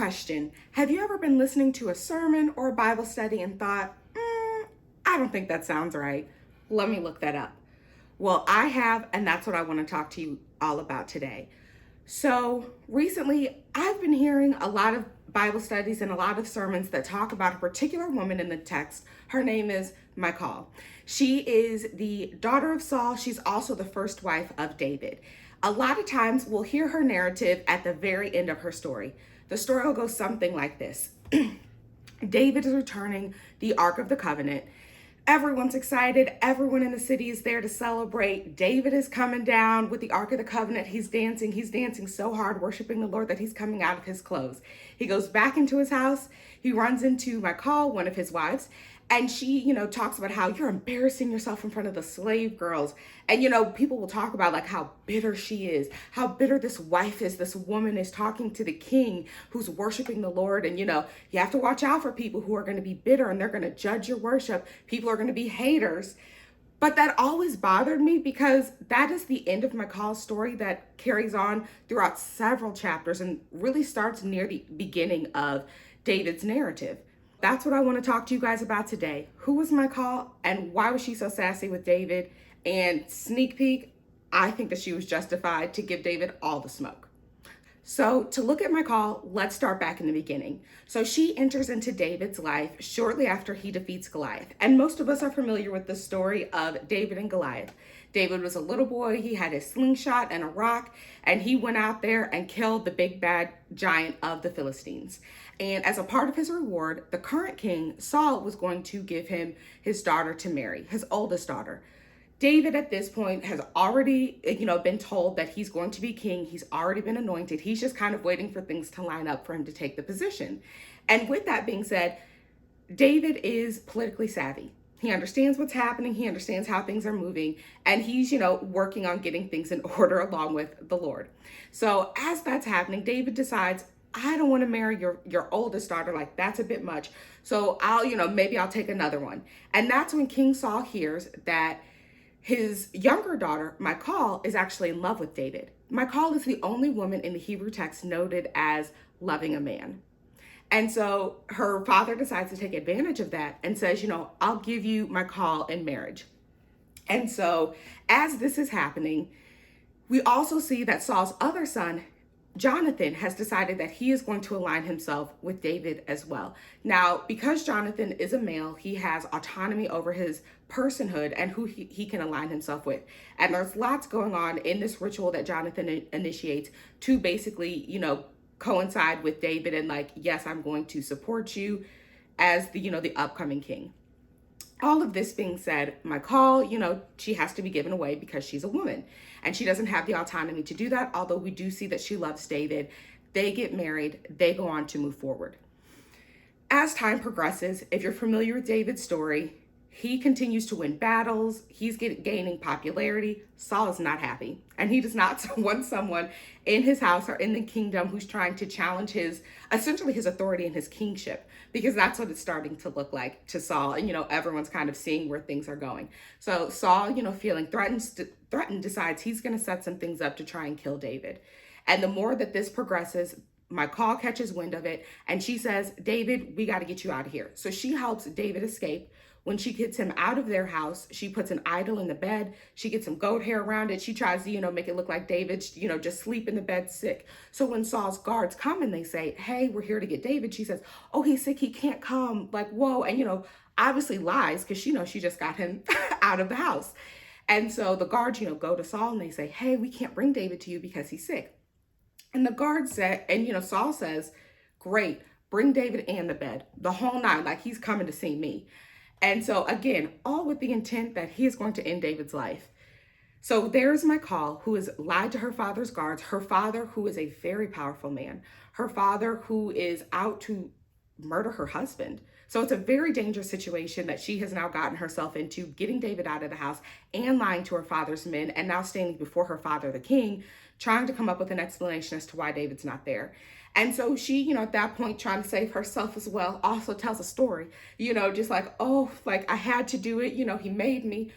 Question. Have you ever been listening to a sermon or a Bible study and thought, I don't think that sounds right. Let me look that up. Well, I have, and that's what I want to talk to you all about today. So recently, I've been hearing a lot of Bible studies and a lot of sermons that talk about a particular woman in the text. Her name is Michal. She is the daughter of Saul. She's also the first wife of David. A lot of times we'll hear her narrative at the very end of her story. The story will go something like this. David is returning the Ark of the Covenant. Everyone's excited. Everyone in the city is there to celebrate. David is coming down with the Ark of the Covenant. He's dancing. He's dancing so hard, worshiping the Lord, that he's coming out of his clothes. He goes back into his house. He runs into Michal, one of his wives, and she, talks about how you're embarrassing yourself in front of the slave girls. And, people will talk about like how bitter she is, how bitter this wife is. This woman is talking to the king who's worshiping the Lord. And, you have to watch out for people who are going to be bitter and they're going to judge your worship. People are going to be haters. But that always bothered me because that is the end of Michal's story that carries on throughout several chapters and really starts near the beginning of David's narrative. That's what I want to talk to you guys about today. Who was Michal and why was she so sassy with David? And sneak peek, I think that she was justified to give David all the smoke. So to look at Michal, let's start back in the beginning. So she enters into David's life shortly after he defeats Goliath. And most of us are familiar with the story of David and Goliath. David was a little boy. He had a slingshot and a rock, and he went out there and killed the big bad giant of the Philistines. And as a part of his reward, the current king, Saul, was going to give him his daughter to marry, his oldest daughter. David at this point has already, been told that he's going to be king. He's already been anointed. He's just kind of waiting for things to line up for him to take the position. And with that being said, David is politically savvy. He understands what's happening. He understands how things are moving. And he's, working on getting things in order along with the Lord. So as that's happening, David decides, I don't want to marry your oldest daughter. Like, that's a bit much. So maybe I'll take another one. And that's when King Saul hears that his younger daughter, Michal, is actually in love with David. Michal is the only woman in the Hebrew text noted as loving a man. And so her father decides to take advantage of that and says, I'll give you Michal in marriage. And so as this is happening, we also see that Saul's other son, Jonathan, has decided that he is going to align himself with David as well. Now, because Jonathan is a male, he has autonomy over his personhood and who he can align himself with. And there's lots going on in this ritual that Jonathan initiates to basically, coincide with David and like, yes, I'm going to support you as the upcoming king. All of this being said, Michal, she has to be given away because she's a woman and she doesn't have the autonomy to do that. Although we do see that she loves David. They get married. They go on to move forward. As time progresses, if you're familiar with David's story, he continues to win battles. He's gaining popularity. Saul is not happy. And he does not want someone in his house or in the kingdom who's trying to challenge essentially his authority and his kingship, because that's what it's starting to look like to Saul. And, everyone's kind of seeing where things are going. So Saul, feeling threatened, decides he's going to set some things up to try and kill David. And the more that this progresses, Michal catches wind of it. And she says, David, we got to get you out of here. So she helps David escape. When she gets him out of their house, she puts an idol in the bed. She gets some goat hair around it. She tries to, make it look like David, just sleep in the bed sick. So when Saul's guards come and they say, hey, we're here to get David, she says, oh, he's sick. He can't come. Like, whoa. And, obviously lies because she just got him out of the house. And so the guards, go to Saul and they say, hey, we can't bring David to you because he's sick. And the guards said, and, Saul says, great, bring David and the bed, the whole night, like he's coming to see me. And so again, all with the intent that he is going to end David's life. So there's Michal, who has lied to her father's guards, her father, who is a very powerful man, her father, who is out to murder her husband. So it's a very dangerous situation that she has now gotten herself into, getting David out of the house and lying to her father's men, and now standing before her father, the king, trying to come up with an explanation as to why David's not there. And so she, at that point, trying to save herself as well, also tells a story, just like, oh, like I had to do it. He made me.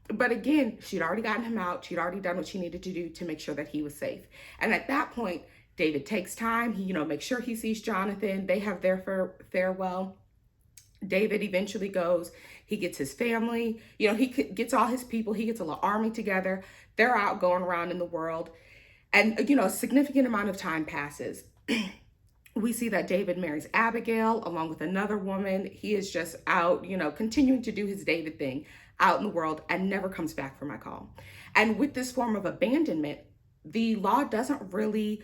But again, she'd already gotten him out. She'd already done what she needed to do to make sure that he was safe. And at that point, David takes time. He, makes sure he sees Jonathan. They have their farewell. David eventually goes. He gets his family. He gets all his people. He gets a little army together. They're out going around in the world. And, a significant amount of time passes. We see that David marries Abigail along with another woman. He is just out, continuing to do his David thing out in the world and never comes back for Michal. And with this form of abandonment, the law doesn't really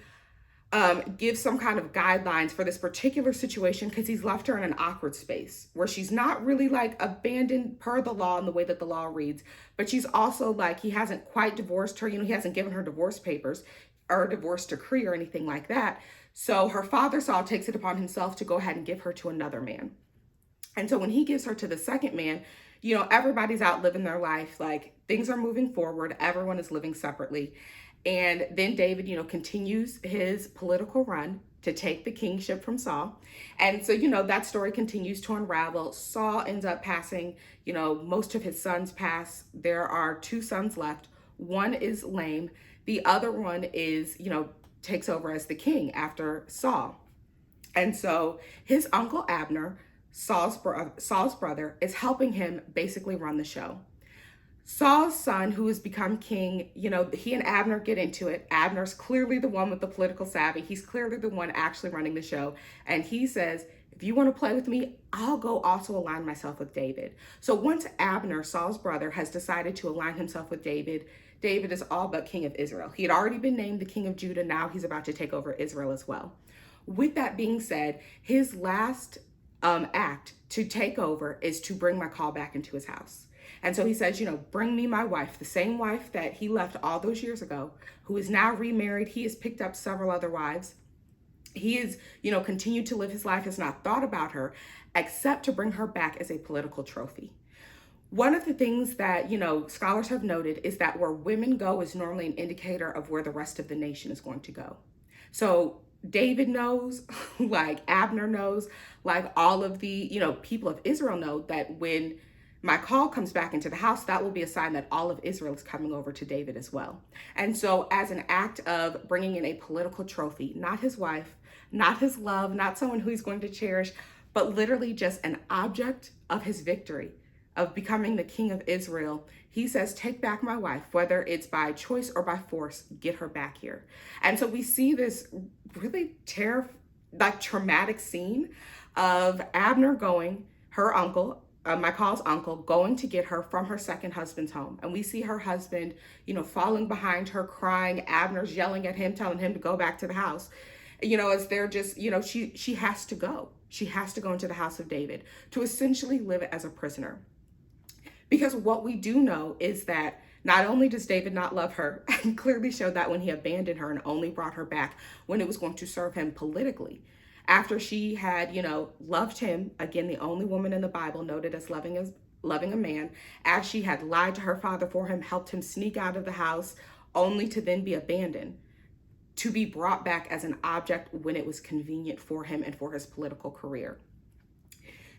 give some kind of guidelines for this particular situation because he's left her in an awkward space where she's not really like abandoned per the law in the way that the law reads, but she's also like, he hasn't quite divorced her. He hasn't given her divorce papers or divorce decree or anything like that. So her father Saul takes it upon himself to go ahead and give her to another man. And so when he gives her to the second man, everybody's out living their life. Like things are moving forward. Everyone is living separately. And then David, continues his political run to take the kingship from Saul. And so, that story continues to unravel. Saul ends up passing, most of his sons pass. There are 2 sons left. One is lame. The other one is, takes over as the king after Saul. And so his uncle Abner, Saul's brother, is helping him basically run the show. Saul's son, who has become king, he and Abner get into it. Abner's clearly the one with the political savvy. He's clearly the one actually running the show. And he says, if you want to play with me, I'll go also align myself with David. So once Abner, Saul's brother, has decided to align himself with David, David is all but king of Israel. He had already been named the king of Judah. Now he's about to take over Israel as well. With that being said, his last act to take over is to bring Michal back into his house. And so he says, bring me my wife, the same wife that he left all those years ago, who is now remarried. He has picked up several other wives. He is, continued to live his life, has not thought about her, except to bring her back as a political trophy. One of the things that, scholars have noted is that where women go is normally an indicator of where the rest of the nation is going to go. So David knows, like Abner knows, like all of the, people of Israel know that when Michal comes back into the house, that will be a sign that all of Israel is coming over to David as well. And so as an act of bringing in a political trophy, not his wife, not his love, not someone who he's going to cherish, but literally just an object of his victory, of becoming the king of Israel, he says, take back my wife, whether it's by choice or by force, get her back here. And so we see this really traumatic scene of Abner going, her uncle, Michal's uncle, going to get her from her second husband's home. And we see her husband, falling behind her, crying. Abner's yelling at him, telling him to go back to the house. As they're just, she has to go. She has to go into the house of David to essentially live as a prisoner. Because what we do know is that not only does David not love her, and clearly showed that when he abandoned her and only brought her back when it was going to serve him politically, after she had, loved him, again, the only woman in the Bible noted as loving a man, as she had lied to her father for him, helped him sneak out of the house, only to then be abandoned, to be brought back as an object when it was convenient for him and for his political career.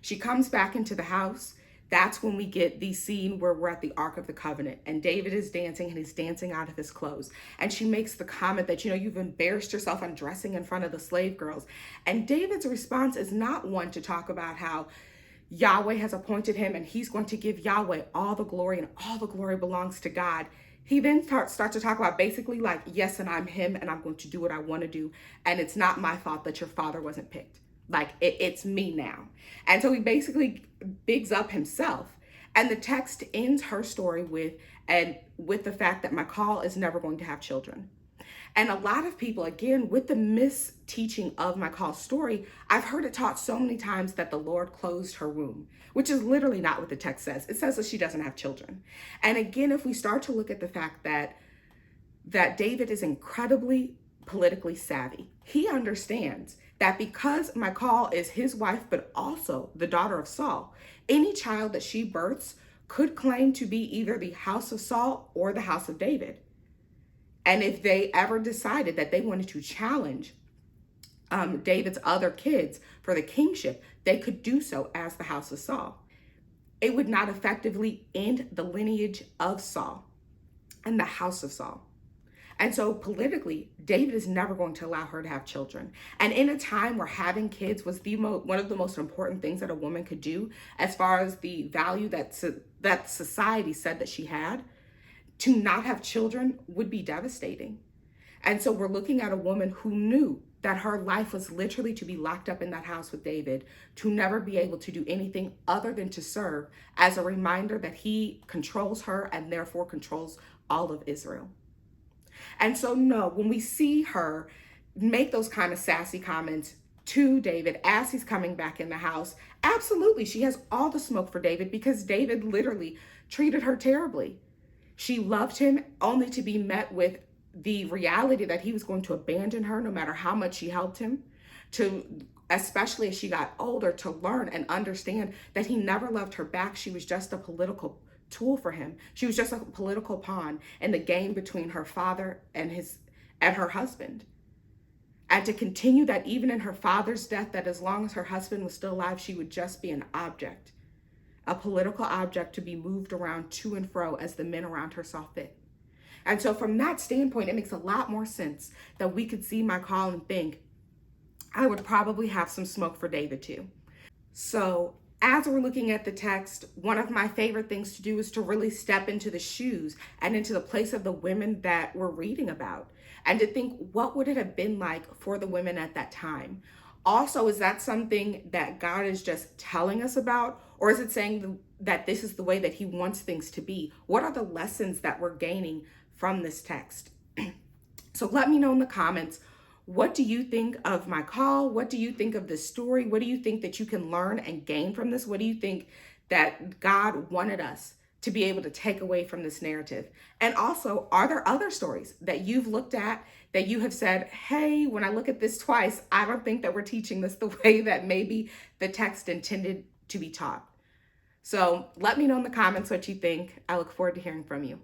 She comes back into the house. That's when we get the scene where we're at the Ark of the Covenant and David is dancing and he's dancing out of his clothes. And she makes the comment that, you've embarrassed yourself undressing in front of the slave girls. And David's response is not one to talk about how Yahweh has appointed him and he's going to give Yahweh all the glory and all the glory belongs to God. He then starts to talk about basically like, yes, and I'm him and I'm going to do what I want to do. And it's not my fault that your father wasn't picked. Like it's me now. And so he basically bigs up himself. And the text ends her story with the fact that Michal is never going to have children. And a lot of people, again, with the misteaching of Michal's story, I've heard it taught so many times that the Lord closed her womb, which is literally not what the text says. It says that she doesn't have children. And again, if we start to look at the fact that David is incredibly politically savvy, he understands that because Michal is his wife, but also the daughter of Saul, any child that she births could claim to be either the house of Saul or the house of David. And if they ever decided that they wanted to challenge David's other kids for the kingship, they could do so as the house of Saul. It would not effectively end the lineage of Saul and the house of Saul. And so politically, David is never going to allow her to have children. And in a time where having kids was one of the most important things that a woman could do, as far as the value that society said that she had, to not have children would be devastating. And so we're looking at a woman who knew that her life was literally to be locked up in that house with David, to never be able to do anything other than to serve, as a reminder that he controls her and therefore controls all of Israel. And so, no, when we see her make those kind of sassy comments to David as he's coming back in the house, absolutely, she has all the smoke for David, because David literally treated her terribly. She loved him only to be met with the reality that he was going to abandon her no matter how much she helped him, to, especially as she got older, to learn and understand that he never loved her back. She was just a political tool for him. She was just a political pawn in the game between her father and her husband. And to continue that even in her father's death, that as long as her husband was still alive, she would just be an object, a political object to be moved around to and fro as the men around her saw fit. And so from that standpoint, it makes a lot more sense that we could see Michal and think, I would probably have some smoke for David too. So as we're looking at the text, one of my favorite things to do is to really step into the shoes and into the place of the women that we're reading about, and to think, what would it have been like for the women at that time? Also, is that something that God is just telling us about? Or is it saying that this is the way that he wants things to be? What are the lessons that we're gaining from this text? So let me know in the comments, what do you think of Michal? What do you think of this story? What do you think that you can learn and gain from this? What do you think that God wanted us to be able to take away from this narrative? And also, are there other stories that you've looked at that you have said, hey, when I look at this twice, I don't think that we're teaching this the way that maybe the text intended to be taught? So let me know in the comments what you think. I look forward to hearing from you.